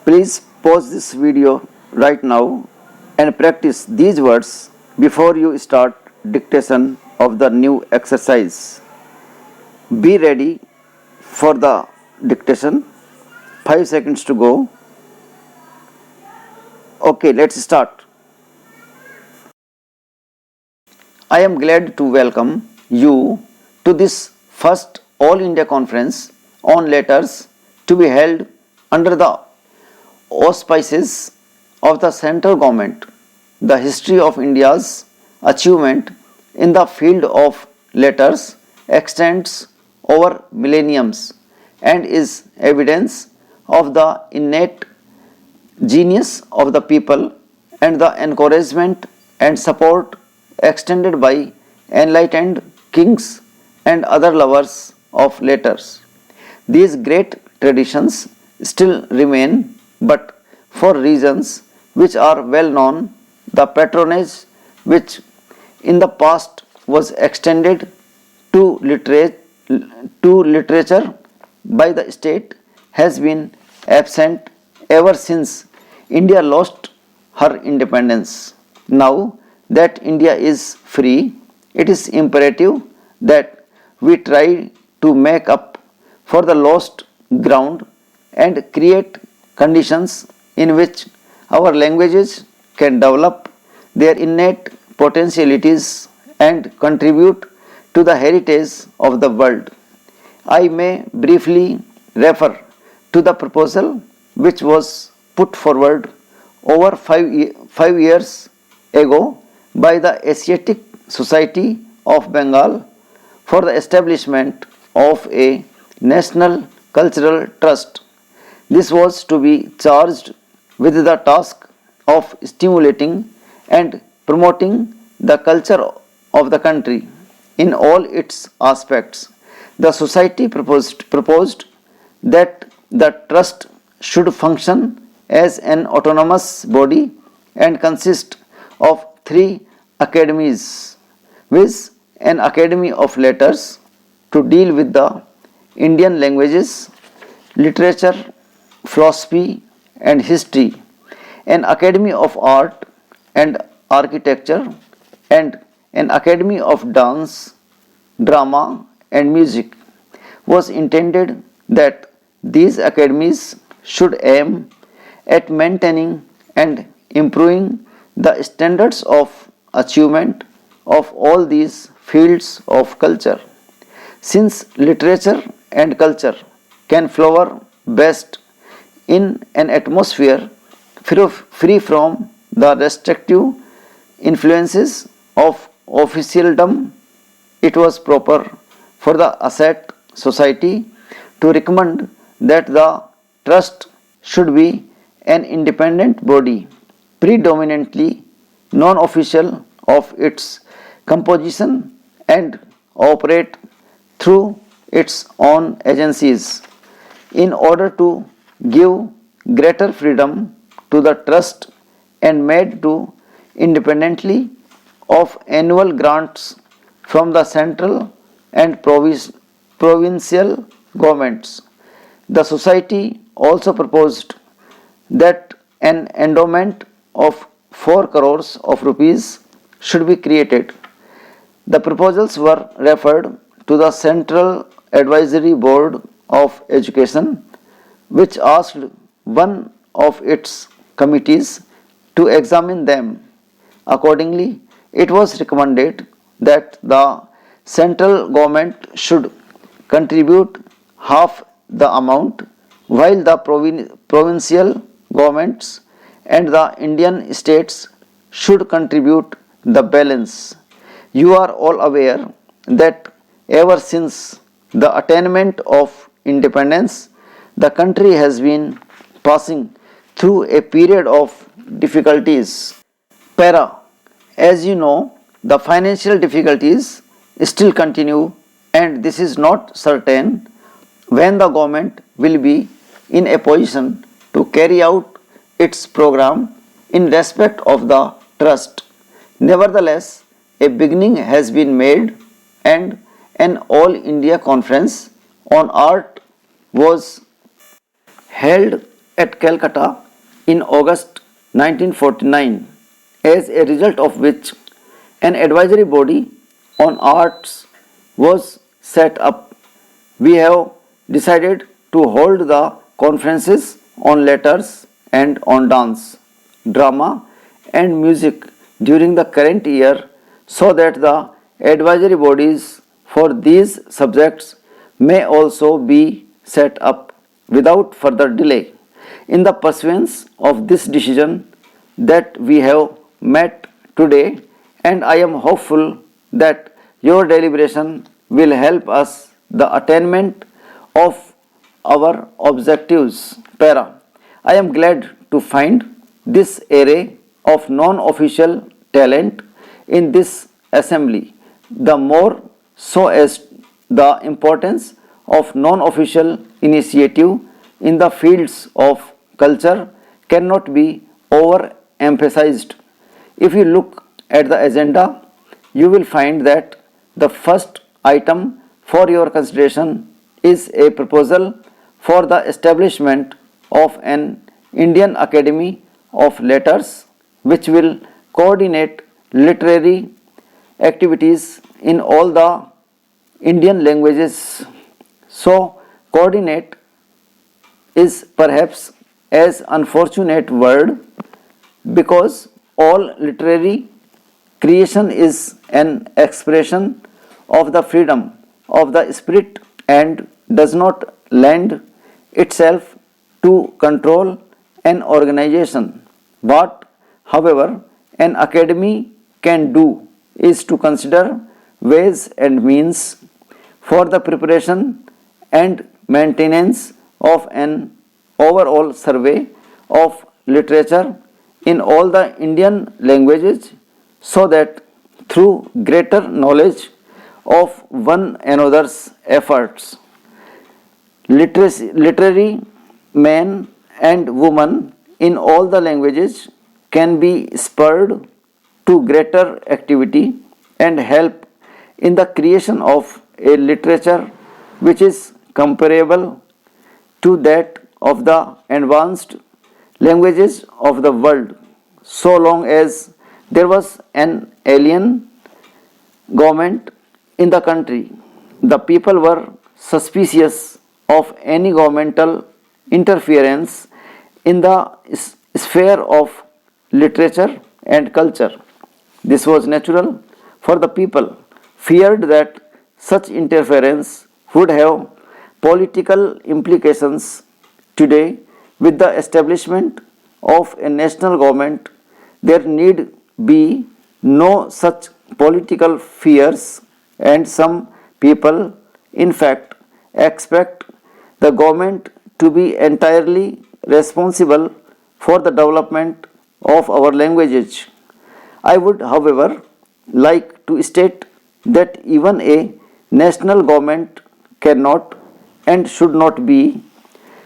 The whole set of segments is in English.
Please pause this video right now and practice these words before you start dictation of the new exercise. Be ready for the dictation. 5 seconds to go. Okay, let's start. I am glad to welcome you to this first All India Conference on Letters to be held under the auspices of the central government. The history of India's achievement in the field of letters extends over millenniums and is evidence of the innate genius of the people and the encouragement and support extended by enlightened kings and other lovers of letters. These great traditions still remain, but for reasons which are well known, the patronage which in the past was extended to literature by the state has been absent ever since India lost her independence. Now that India is free, it is imperative that we try to make up for the lost ground and create conditions in which our languages can develop their innate potentialities and contribute to the heritage of the world. I may briefly refer to the proposal which was put forward over 5 years ago by the Asiatic Society of Bengal for the establishment of a national cultural trust. This was to be charged with the task of stimulating and promoting the culture of the country in all its aspects. The society proposed that the trust should function as an autonomous body and consist of 3 academies, viz. An Academy of Letters to deal with the Indian languages, literature, philosophy and history, an Academy of Art and Architecture, and an Academy of Dance, Drama and Music. Was intended that these academies should aim at maintaining and improving the standards of achievement of all these fields of culture. Since literature and culture can flower best in an atmosphere free from the restrictive influences of officialdom, it was proper for the Asset Society to recommend that the trust should be an independent body, predominantly non-official of its composition and operate through its own agencies in order to give greater freedom to the trust and made to independently of annual grants from the central and provincial governments. The society also proposed that an endowment of 4 crores of rupees should be created. The proposals were referred to the Central Advisory Board of Education, which asked one of its committees to examine them. Accordingly, it was recommended that the central government should contribute half the amount, while the provincial governments and the Indian states should contribute the balance. You are all aware that ever since the attainment of independence, the country has been passing through a period of difficulties. As you know, the financial difficulties still continue, and this is not certain when the government will be in a position to carry out its program in respect of the trust. Nevertheless, a beginning has been made and an All India Conference on Art was held at Calcutta in August 1949, as a result of which an advisory body on arts was set up. We have decided to hold the conferences on letters and on dance, drama, and music during the current year so that the advisory bodies for these subjects may also be set up without further delay. In the pursuance of this decision that we have met today, and I am hopeful that your deliberation will help us the attainment of our objectives. Para. I am glad to find this array of non-official talent in this assembly, the more so as the importance of non-official initiative in the fields of culture cannot be overemphasized. If you look at the agenda, you will find that the first item for your consideration is a proposal for the establishment of an Indian Academy of Letters which will coordinate literary activities in all the Indian languages. So, coordinate is perhaps as unfortunate word because all literary creation is an expression of the freedom of the spirit and does not lend itself to control an organization. What, however, an academy can do is to consider ways and means for the preparation and maintenance of an overall survey of literature in all the Indian languages so that through greater knowledge of one another's efforts, literary men and women in all the languages can be spurred to greater activity and help in the creation of a literature which is comparable to that of the advanced languages of the world, so long as there was an alien government in the country. The people were suspicious of any governmental interference in the sphere of literature and culture. This was natural, for the people feared that such interference would have political implications. Today, with the establishment of a national government, there need be no such political fears, and some people, in fact, expect the government to be entirely responsible for the development of our languages. I would, however, like to state that even a national government cannot and should not be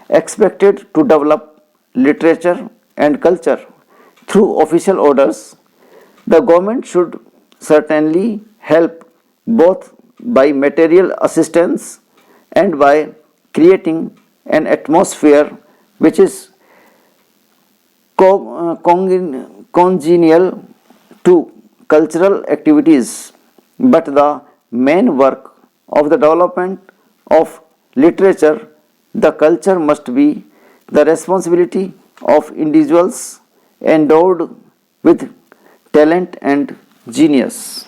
expected to develop literature and culture through official orders. The government should certainly help both by material assistance and by creating an atmosphere which is congenial to cultural activities, but the main work of the development of literature, the culture must be the responsibility of individuals endowed with talent and genius.